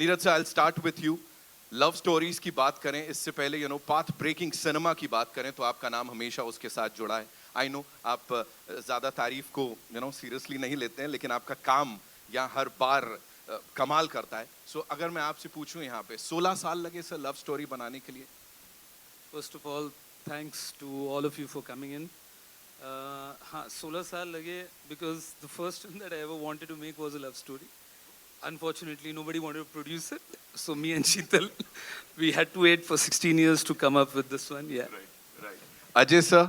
Neeraj sir, I'll start with you. Love stories की बात करें इससे पहले पाथ ब्रेकिंग सिनेमा की बात करें तो आपका नाम हमेशा उसके साथ जुड़ा है. आई नो आप ज्यादा तारीफ को सीरियसली नहीं लेते हैं, लेकिन आपका काम यहाँ हर बार कमाल करता है. सो अगर मैं आपसे पूछूं यहाँ पे 16 साल लगे सर लव स्टोरी बनाने के लिए? First of all, thanks to all of you for coming in. हाँ, 16 साल लगे because the first one that I ever wanted to make was a love story. Unfortunately, nobody wanted to produce it. So me and Sheetal, we had to wait for 16 years to come up with this one. Yeah. Right. Ajay sir,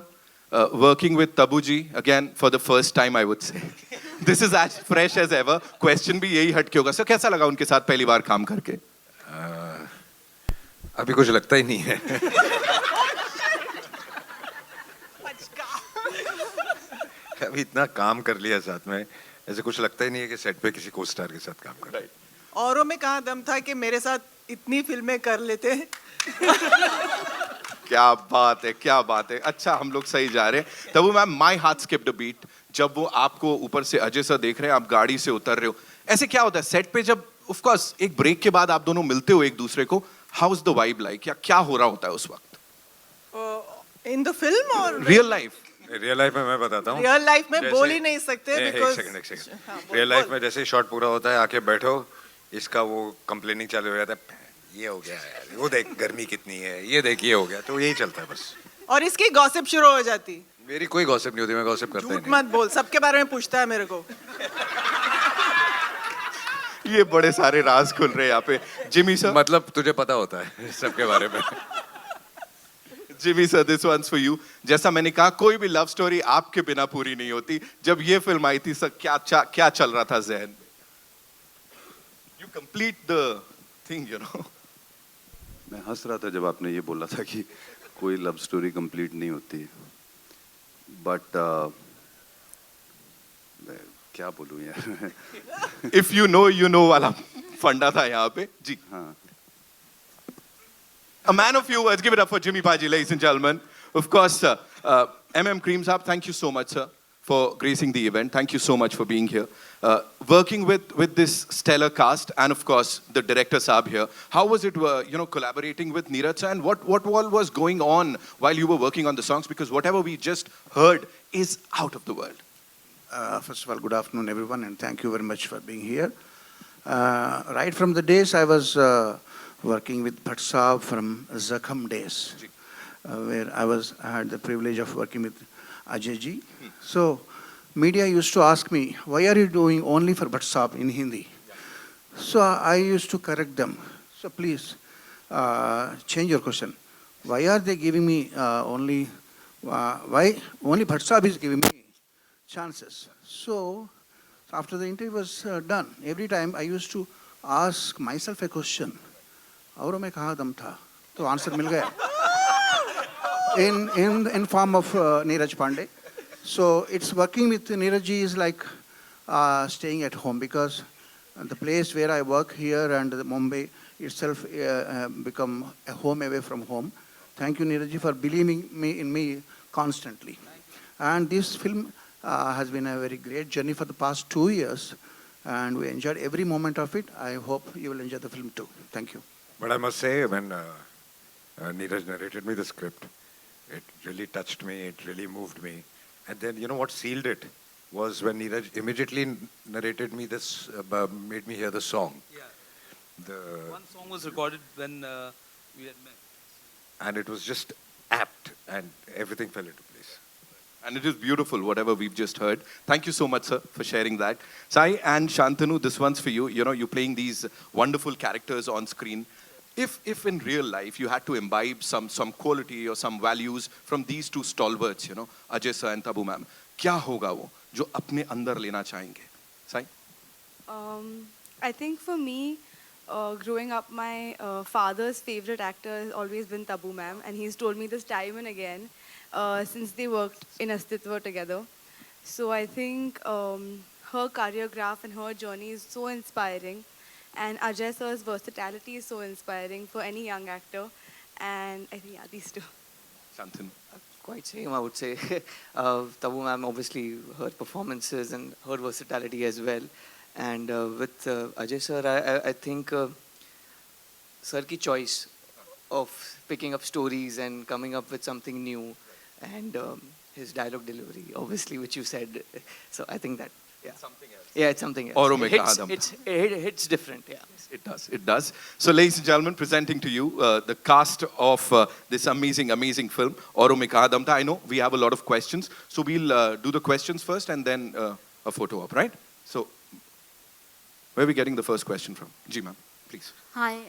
working with Tabu ji again for the first time, I would say. This is as fresh as ever. Question भी यही हटके होगा. Sir कैसा लगा उनके साथ पहली बार काम करके? अभी कुछ लगता ही नहीं है. अभी इतना काम कर लिया साथ में, ऐसे कुछ लगता ही नहीं है कि सेट पे किसी को स्टार के साथ काम कर. औरों में कहाँ दम था कि मेरे साथ इतनी फिल्में कर लेते. क्या बात है, क्या बात है. अच्छा, हम लोग सही जा रहे हैं. तब ma'am, my heart skipped a beat जब वो आपको ऊपर से अजय सर देख रहे हैं, आप गाड़ी से उतर रहे हो. ऐसे क्या होता है सेट पे जब ऑफ कोर्स एक ब्रेक के बाद आप दोनों मिलते हो एक दूसरे को? How is the vibe like, या क्या हो रहा होता है उस वक्त? इन द फिल्म और रियल लाइफ? रियल लाइफ में मैं बताता हूँ. रियल लाइफ में बोल ही नहीं सकते बिकॉज़ एक सेकंड. रियल लाइफ में जैसे शॉट पूरा होता है, आके बैठो, इसका वो कंप्लेनिंग चालू हो जाता है. ये हो गया यार, वो देख गर्मी कितनी है, ये देख ये हो गया, तो यही चलता है बस. और इसकी गॉसिप शुरू हो जाती. मेरी कोई गॉसिप नहीं होती, मैं गॉसिप करता ही झूठ नहीं. मत बोल, सबके बारे में पूछता है मेरे को. ये बड़े सारे राज खुल रहे हैं यहाँ पे. जिमी सर, मतलब तुझे पता होता है सबके बारे में. Jimmy sir, this one's for you. जैसा मैंने कहा, कोई भी लव स्टोरी आपके बिना पूरी नहीं होती. जब ये फिल्म आई थी सर, क्या चल रहा था जहन में? यू कंप्लीट द थिंग, मैं हंस रहा था जब आपने ये बोला था कि कोई लव स्टोरी कंप्लीट नहीं होती. बट क्या बोलूं यार. इफ यू नो वाला फंडा था यहाँ पे जी. हाँ. A man of few words. Give it up for Jimmy Paji, ladies and gentlemen. Of course, MM Cream Saab, thank you so much, sir, for gracing the event. Thank you so much for being here. Working with this stellar cast, and of course, the director Saab here. How was it, collaborating with Neeraj sir, and what all was going on while you were working on the songs? Because whatever we just heard is out of the world. First of all, good afternoon, everyone, and thank you very much for being here. Right from the days I was working with Bhatt Saab from Zakham days, where I had the privilege of working with Ajay ji. So, media used to ask me, why are you doing only for Bhatt Saab in Hindi? So, I used to correct them. So, please, change your question. Why are they giving me why only Bhatt Saab is giving me chances? So, after the interview was done, every time I used to ask myself a question. औरों में कहाँ दम था, तो answer मिल गया. In form of Neeraj Pandey. So it's working with Neeraj ji is like staying at home, because the place where I work here and Mumbai itself become a home away from home. Thank you, Neeraj ji, for believing in me constantly. And this film has been a very great journey for the past 2 years, and we enjoyed every moment of it. I hope you will enjoy the film too. Thank you. But I must say, when Neeraj narrated me the script, it really touched me, it really moved me. And then, you know what sealed it was when Neeraj immediately narrated me this, made me hear the song. Yeah. One song was recorded when we had met. And it was just apt, and everything fell into place. And it is beautiful, whatever we've just heard. Thank you so much, sir, for sharing that. Sai and Shantanu, this one's for you. You're playing these wonderful characters on screen. If in real life you had to imbibe some quality or some values from these two stalwarts, Ajay sir and Tabu ma'am, क्या होगा वो जो अपने अंदर लेना चाहेंगे? Sai? I think for me, growing up, my father's favorite actor has always been Tabu ma'am, and he's told me this time and again since they worked in Astitva together. So I think her choreograph and her journey is so inspiring. And Ajay sir's versatility is so inspiring for any young actor. And I think, yeah, these two. Shantanu? Quite same, I would say. Tabu ma'am, obviously, her performances and her versatility as well. And with Ajay sir, I think sir की choice of picking up stories and coming up with something new, and his dialogue delivery, obviously, which you said. So I think that, yeah. Something else. Yeah, it's something else. Aurum It hits, Ekadam. it hits different, yeah. It does. It does. So, ladies and gentlemen, presenting to you the cast of this amazing, amazing film, Aurum Ekadam. I know we have a lot of questions, so we'll do the questions first and then a photo op, right? So, where are we getting the first question from? Ji, ma'am, please. Hi,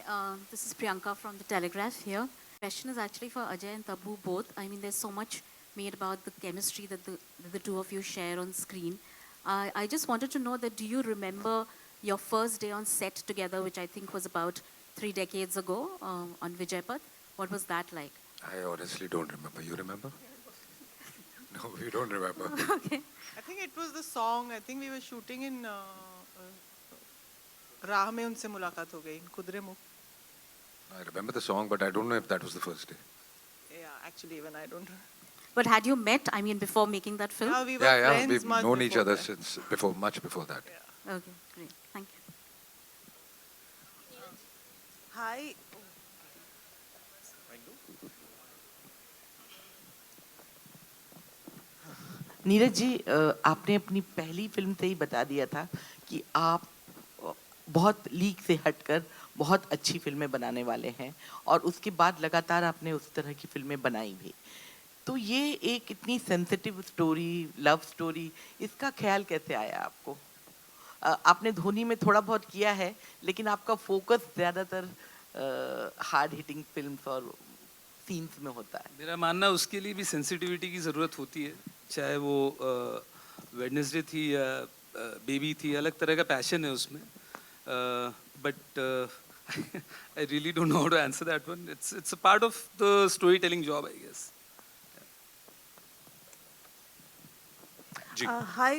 this is Priyanka from The Telegraph here. Question is actually for Ajay and Tabu both. I mean, there's so much made about the chemistry that the two of you share on screen. I just wanted to know that do you remember your first day on set together, which I think was about 3 decades ago on Vijaypath? What was that like? I honestly don't remember. You remember? No, we don't remember. Okay. I think it was the song. I think we were shooting in राह में उनसे मुलाकात हो गई Kudremukh. I remember the song, but I don't know if that was the first day. Yeah, actually, even I don't. But had you met, I mean, before making that film? Yeah, we were Yeah, friends we've much known each before other that. since before, much before that. Yeah. Okay, great. Thank you. Hi. Neeraj ji, आपने अपनी पहली film से ही बता दिया था कि आप बहुत लीक से हटकर बहुत अच्छी फिल्में बनाने वाले हैं और उसके बाद लगातार आपने उस तरह की फिल्में बनाई भी. तो ये एक इतनी सेंसिटिव स्टोरी, लव स्टोरी, इसका ख्याल कैसे आया आपको? आपने धोनी में थोड़ा बहुत किया है, लेकिन आपका फोकस ज़्यादातर हार्ड हिटिंग फिल्म्स और सीन्स में होता है. मेरा मानना उसके लिए भी सेंसिटिविटी की ज़रूरत होती है, चाहे वो वेडनेसडे थी या बेबी थी, अलग तरह का पैशन है उसमें. But I really don't know how to answer that one. It's a part of the story telling job, I guess. Hi,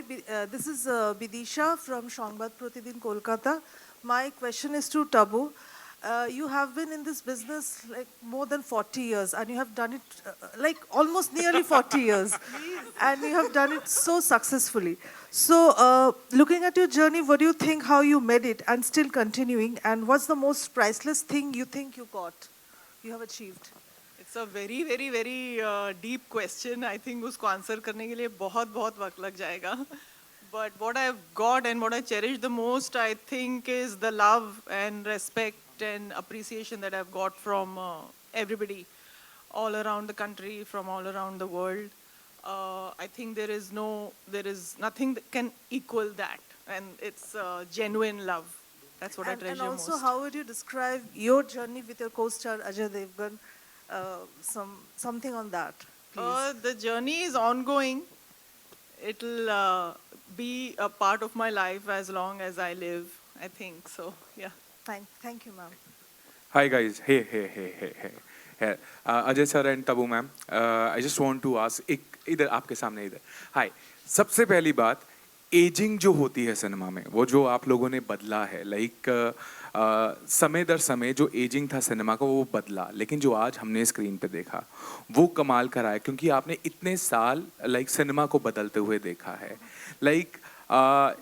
this is Bidisha from Shongbad Pratidin, Kolkata. My question is to Tabu. You have been in this business like more than 40 years, and you have done it like almost nearly 40 years, and you have done it so successfully. So, looking at your journey, what do you think how you made it and still continuing, and what's the most priceless thing you think you have achieved? It's a very, very, very deep question. I think उसको answer करने के लिए बहुत बहुत वक्त लग जाएगा. But what I've got and what I cherish the most, I think, is the love and respect and appreciation that I've got from everybody all around the country, from all around the world. I think there is nothing that can equal that, and it's genuine love. That's what I treasure and also, most. how would you describe your journey with your co-star Ajay Devgan? Something on that, please. The journey is ongoing. It'll be a part of my life as long as I live, I think. So, yeah. Thank you, ma'am. Hi guys, hey. Ajay sir and Tabu ma'am, I just want to ask, इधर आपके सामने इधर. Hi, सबसे पहली बात, ageing जो होती है सिनेमा में, वो जो आप लोगों ने बदला है, लाइक समय दर समय जो एजिंग था सिनेमा का वो बदला, लेकिन जो आज हमने स्क्रीन पे देखा वो कमाल करा है, क्योंकि आपने इतने साल लाइक सिनेमा को बदलते हुए देखा है. लाइक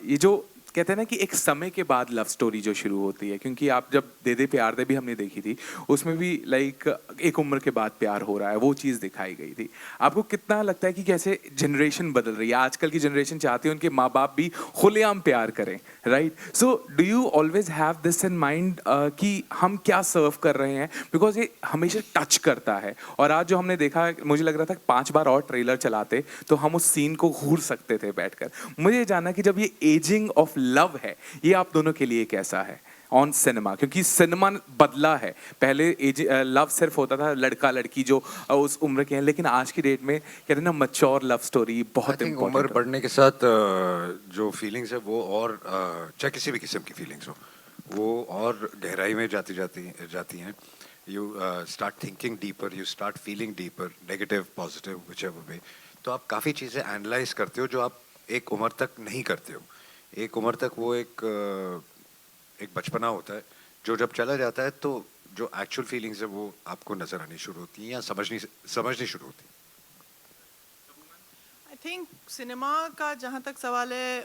ये जो कहते हैं ना कि एक समय के बाद लव स्टोरी जो शुरू होती है, क्योंकि आप जब दे दे प्यार दे भी हमने देखी थी, उसमें भी लाइक एक उम्र के बाद प्यार हो रहा है, वो चीज़ दिखाई गई थी. आपको कितना लगता है कि कैसे जनरेशन बदल रही है, आजकल की जनरेशन चाहती है उनके माँ बाप भी खुलेआम प्यार करें, right? So do you always have this in mind कि हम क्या सर्व कर रहे हैं, बिकॉज ये हमेशा टच करता है. और आज जो हमने देखा, मुझे लग रहा था 5 बार और ट्रेलर चलाते तो हम उस सीन को घूर सकते थे बैठकर. मुझे ये जानना कि जब ये एजिंग ऑफ लव है, ये आप दोनों के लिए कैसा है ऑन सिनेमा, क्योंकि सिनेमा बदला है. पहले लव सिर्फ होता था लड़का लड़की जो उस उम्र के हैं, लेकिन आज की डेट में कहते हैं ना मैच्योर लव स्टोरी बहुत इम्पोर्टेंट. उम्र बढ़ने के साथ जो फीलिंग्स है वो और चाहे किसी भी किस्म की फीलिंग्स हो वो और गहराई में जाती हैं. You start thinking deeper, you start feeling deeper, negative positive whichever वे. तो आप काफ़ी चीज़ें एनालाइज करते हो जो आप एक उम्र तक नहीं करते हो. एक उम्र तक वो एक बचपना होता है जो जब चला जाता है तो जो एक्चुअल फीलिंग्स है वो आपको नजर आनी शुरू होती हैं या समझनी शुरू होती है. आई थिंक सिनेमा का जहाँ तक सवाल है,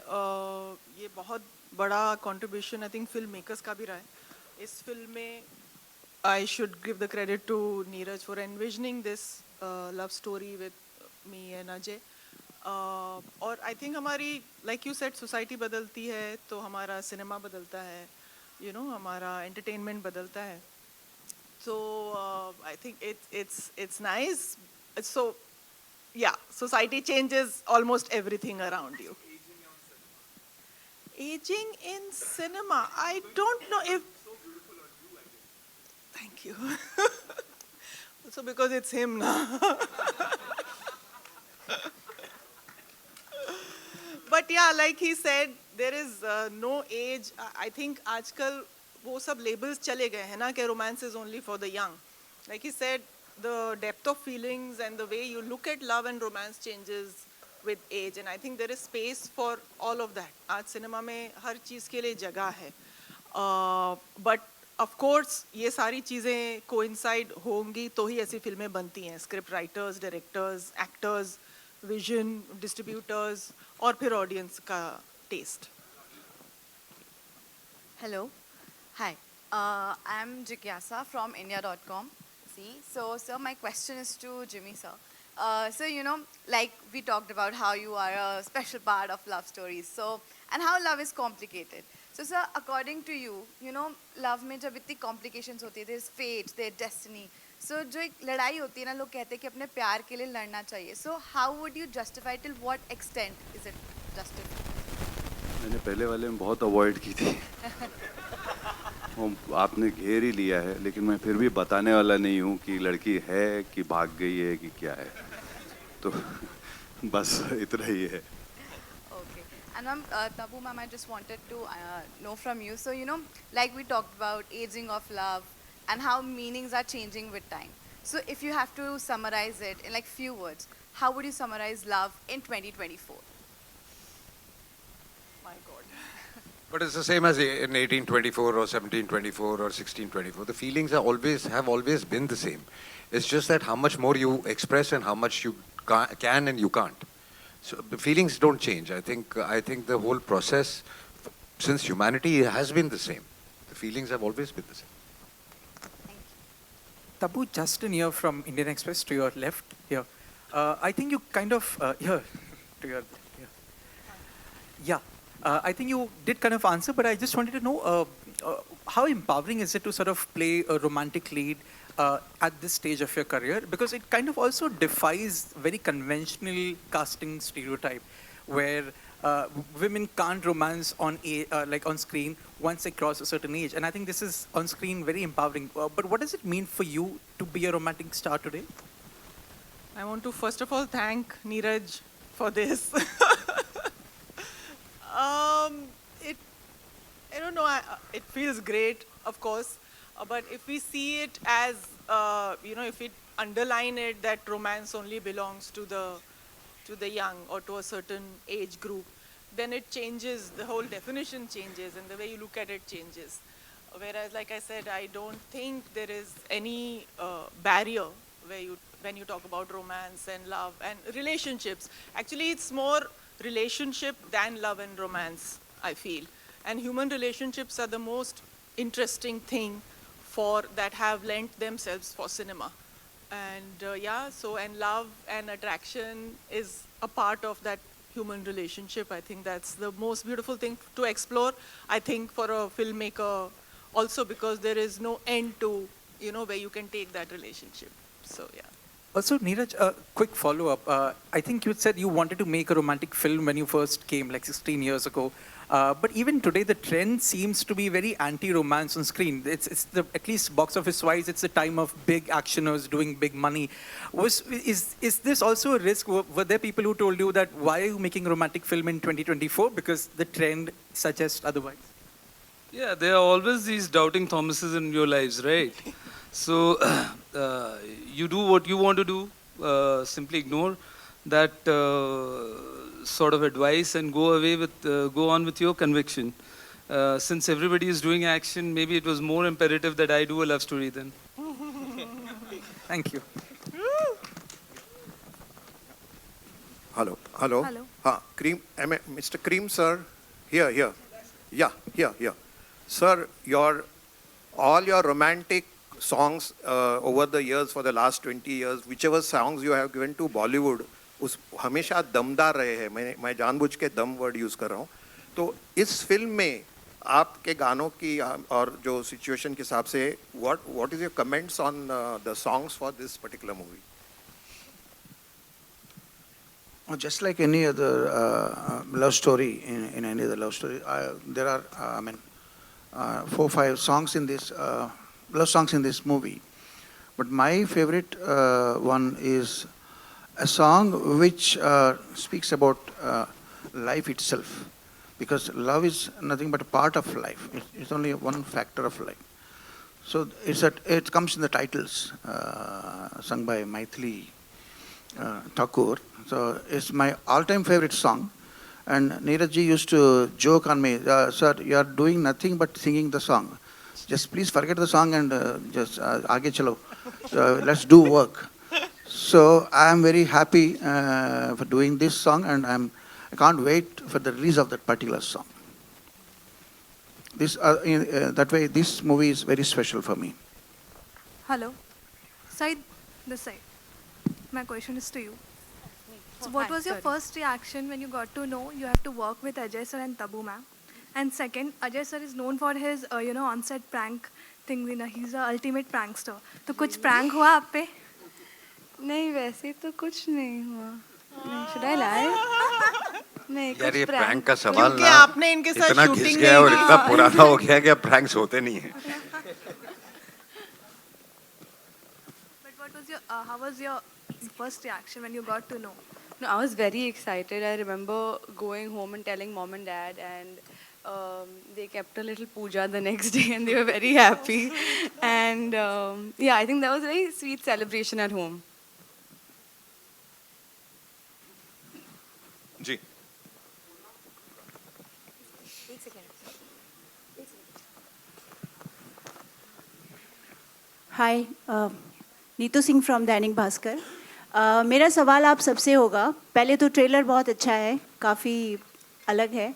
ये बहुत बड़ा contribution I think film makers का भी रहा है. इस फिल्म में I should give the credit to Neeraj for envisioning this love story with me and Ajay. और I think हमारी, like you said, society बदलती है तो हमारा cinema बदलता है, you know, हमारा entertainment बदलता है. So I think it's nice. So yeah, society changes almost everything around you. Aging in cinema, I don't know if. Thank you. Also because it's him now. But yeah, like he said, there is no age. I think आजकल वो सब labels चले गए हैं ना कि romance is only for the young. Like he said, the depth of feelings and the way you look at love and romance changes with age, and I think there is space for all of that. आज cinema में हर चीज़ के लिए जगह है. But of course ये सारी चीज़ें coincide होंगी तो ही ऐसी फिल्में बनती हैं. Script writers, directors, actors, vision, distributors और फिर audience का taste. Hello. Hi. I'm Jigyasa from India.com. So, sir, my question is to Jimmy, sir. So, you know, like we talked about how you are a special part of love stories. So, and how love is complicated. So, sir, according to you, you know, love में जब इतनी complications होती है, there's fate, there's destiny. So, जो एक लड़ाई होती है ना, लोग कहते हैं कि अपने प्यार के लिए लड़ना चाहिए. So, how would you justify, till what extent is it justified? मैंने पहले वाले में बहुत अवॉइड की थी आपने घेर ही लिया है, लेकिन मैं फिर भी बताने वाला नहीं हूँ कि लड़की है कि भाग गई है कि क्या है, तो बस इतना ही है. Okay. And ma'am, Tabu ma'am, I just wanted to know from you. So, you know, like we talked about aging of love and how meanings are changing with time. So, if you have to summarize it in like few words, how would you summarize love in 2024? My God. But it's the same as in 1824 or 1724 or 1624. The feelings have always been the same. It's just that how much more you express and how much you can and you can't. So the feelings don't change. I think the whole process, since humanity has been the same. The feelings have always been the same. Tabu, Justin here from Indian Express to your left here. I think you kind of here to your here. Yeah. I think you did kind of answer, but I just wanted to know how empowering is it to sort of play a romantic lead at this stage of your career? Because it kind of also defies very conventional casting stereotype, where women can't romance on like on screen once they cross a certain age. And I think this is on screen very empowering. But what does it mean for you to be a romantic star today? I want to first of all thank Neeraj for this. I don't know, it feels great, of course, but if we see it as, you know, if we underline it that romance only belongs to the young or to a certain age group, then it changes, the whole definition changes and the way you look at it changes. Whereas, like I said, I don't think there is any barrier when you talk about romance and love and relationships. Actually, it's more relationship than love and romance, I feel. And human relationships are the most interesting thing that have lent themselves for cinema. And yeah, so and love and attraction is a part of that human relationship. I think that's the most beautiful thing to explore, I think, for a filmmaker also, because there is no end to, you know, where you can take that relationship. So yeah. Also, Neeraj, a quick follow-up. I think you said you wanted to make a romantic film when you first came, like 16 years ago. But even today, the trend seems to be very anti-romance on screen. It's the, at least box office-wise, it's the time of big actioners doing big money. Is this also a risk? Were there people who told you that, why are you making a romantic film in 2024? Because the trend suggests otherwise. Yeah, there are always these doubting Thomases in your lives, right? So you do what you want to do, simply ignore that sort of advice and go on with your conviction. Since everybody is doing action, maybe it was more imperative that I do a love story then. Thank you. Hello. Cream, Mr. Cream, sir. Here. Yeah. Sir, all your romantic songs over the years, for the last 20 years, whichever songs you have given to Bollywood, उस हमेशा दमदार रहे हैं. मैं जानबूझ के दम word use कर रहा हूँ. तो इस फिल्म में आपके गानों की और जो सिचुएशन के हिसाब से what is your comments on the songs for this particular movie? Just like any other love story, in any other love story, there are, 4 or 5 songs in this, love songs in this movie. But my favorite one is a song which speaks about life itself. Because love is nothing but a part of life. It's only one factor of life. So it comes in the titles, sung by Maithili Thakur. So it's my all-time favorite song. And Neeraj ji used to joke on me, sir, you are doing nothing but singing the song. Just please forget the song and just aage chalo. Let's do work. So I am very happy for doing this song, and I can't wait for the release of that particular song. That way, this movie is very special for me. Hello. Side, this side. My question is to you. So what was your first reaction when you got to know you have to work with Ajay sir and Tabu ma'am? And second, Ajay sir is known for his, on-set prank things. He's the ultimate prankster. तो कुछ prank हुआ आप पे? नहीं, वैसे तो कुछ नहीं हुआ. Should I lie? नहीं, यार ये कुछ प्रैंक का सवाल क्योंकि ना आपने इनके साथ इतना shooting घिस नहीं गया और की. इतना पुराना हो गया कि अब प्रैंक्स होते नहीं हैं. But what was your, how was your first reaction when you got to know? No, I was very excited. I remember going home and telling mom and dad, and they kept a little puja the next day, and they were very happy. And yeah, I think that was a very sweet celebration at home. जी. Hi, Neetu Singh from Dainik Bhaskar. मेरा सवाल आप सबसे होगा. पहले तो trailer बहुत अच्छा है, काफ़ी अलग है.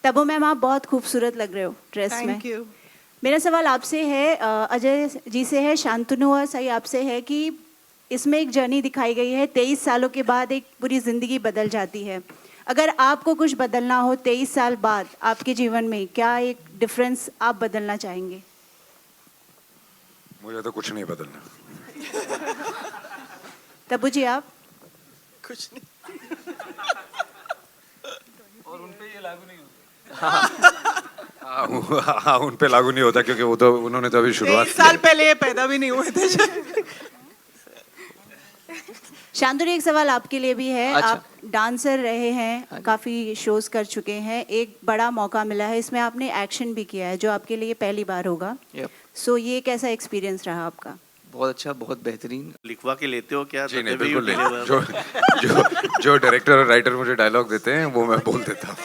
तबो मैम, आप बहुत खूबसूरत लग रहे हो ड्रेस में. Thank you. मेरा सवाल आपसे है, अजय जी से है, शांतनु और सही आपसे है कि इसमें एक जर्नी दिखाई गई है. 23 सालों के बाद एक पूरी ज़िंदगी बदल जाती है. अगर आपको कुछ बदलना हो 23 साल बाद आपके जीवन में, क्या एक डिफरेंस आप बदलना चाहेंगे? मुझे तो कुछ नहीं बदलना. तबू जी, आप? कुछ नहीं. और उन पे ये लागू नहीं होता. हाँ, उन पे लागू नहीं होता क्योंकि वो तो उन्होंने तो अभी शुरुआत 23 साल पहले ये पैदा भी नहीं हुए थे. शांतनु, एक सवाल आपके लिए भी है. अच्छा. आप डांसर रहे हैं, काफ़ी शोज कर चुके हैं. एक बड़ा मौका मिला है, इसमें आपने एक्शन भी किया है, जो आपके लिए पहली बार होगा. सो ये कैसा एक्सपीरियंस रहा आपका? बहुत अच्छा, बहुत बेहतरीन. लिखवा के लेते हो क्या? जी नहीं, बिल्कुल नहीं. जो डायरेक्टर और राइटर मुझे डायलॉग देते हैं वो मैं बोल देता हूँ.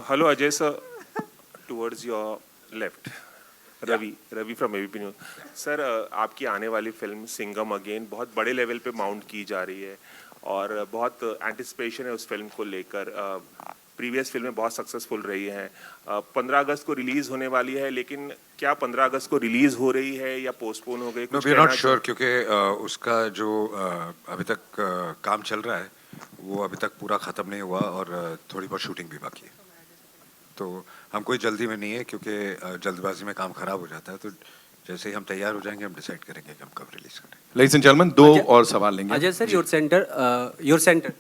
Hello Ajay sir, towards your left. Ravi from ABP news. Sir, आपकी आने वाली फिल्म सिंघम अगेन बहुत बड़े लेवल पे माउंट की जा रही है और बहुत एंटिसिपेशन है उस फिल्म को लेकर. प्रीवियस फिल्में बहुत सक्सेसफुल रही हैं. 15 अगस्त को रिलीज़ होने वाली है, लेकिन क्या 15 अगस्त को रिलीज़ हो रही है या पोस्टपोन हो गई? No, we are not sure क्योंकि उसका जो अभी तक काम चल रहा है वो अभी तक पूरा ख़त्म नहीं हुआ और थोड़ी बहुत शूटिंग भी बाकी है. तो हम कोई जल्दी में नहीं है क्योंकि जल्दबाजी में काम खराब हो जाता है. तो जैसे ही हम तैयार हो जाएंगे हम डिसाइड करेंगे कि हम कब रिलीज करें. Ladies and gentlemen, 2 और सवाल लेंगे. Ajay sir, your centre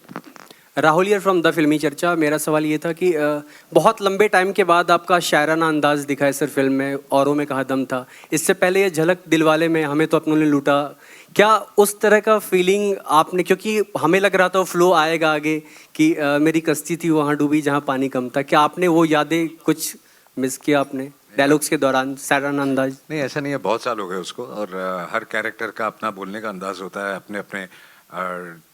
Rahul here from the फिल्मी चर्चा. मेरा सवाल ये था कि बहुत लंबे टाइम के बाद आपका शायराना अंदाज दिखा है सर फिल्म में. औरों में कहा दम था. इससे पहले ये झलक दिलवाले में हमें तो अपनों ने लूटा. क्या उस तरह का फीलिंग आपने, क्योंकि हमें लग रहा था फ्लो आएगा आगे कि मेरी कश्ती थी वहाँ डूबी जहाँ पानी कम था, क्या आपने वो यादें कुछ मिस किया आपने डायलॉग्स के दौरान? शायराना अंदाज नहीं, ऐसा नहीं है. बहुत साल हो गए उसको और हर कैरेक्टर का अपना बोलने का अंदाज होता है, अपने अपने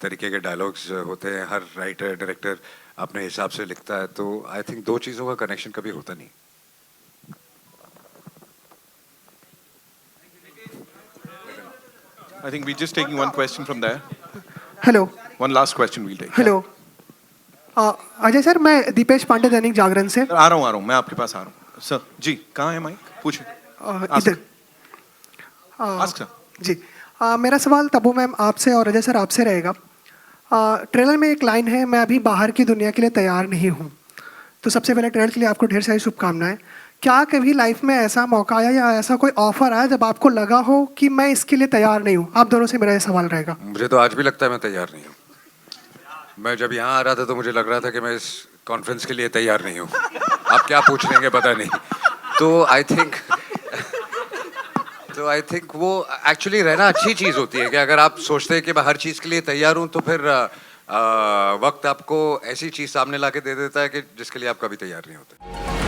तरीके के डायलॉग्स होते हैं. हर राइटर डायरेक्टर अपने हिसाब से लिखता है. तो आई थिंक 2 चीज़ों का कनेक्शन कभी होता नहीं. I think we're just taking one question from there. Hello. One last question we'll take. Hello. Ajay sir, मैं दीपेश पांडे दैनिक जागरण से. आ रहा हूँ, मैं आपके पास आ रहा हूँ. सर जी, कहाँ है माइक? पूछे। इधर। Ask, sir. जी, मेरा सवाल तब्बू मैम आपसे और अजय सर आपसे रहेगा। ट्रेलर में एक लाइन है, मैं अभी बाहर की दुनिया के लिए तैयार नहीं हूँ। तो सबसे पहले ट्रेलर के लिए आपको ढेर सारी शुभकामनाएं। क्या कभी लाइफ में ऐसा मौका आया या ऐसा कोई ऑफर आया जब आपको लगा हो कि मैं इसके लिए तैयार नहीं हूँ? आप दोनों से मेरा ये सवाल रहेगा। मुझे तो आज भी लगता है मैं तैयार नहीं हूँ। मैं जब यहाँ आ रहा था तो मुझे लग रहा था कि मैं इस कॉन्फ्रेंस के लिए तैयार नहीं हूँ। आप क्या पूछ लेंगे पता नहीं। तो आई थिंक वो एक्चुअली रहना अच्छी चीज़ होती है कि अगर आप सोचते हैं कि मैं हर चीज़ के लिए तैयार हूँ तो फिर वक्त आपको ऐसी चीज़ सामने ला के दे देता है कि जिसके लिए आप कभी तैयार नहीं होते।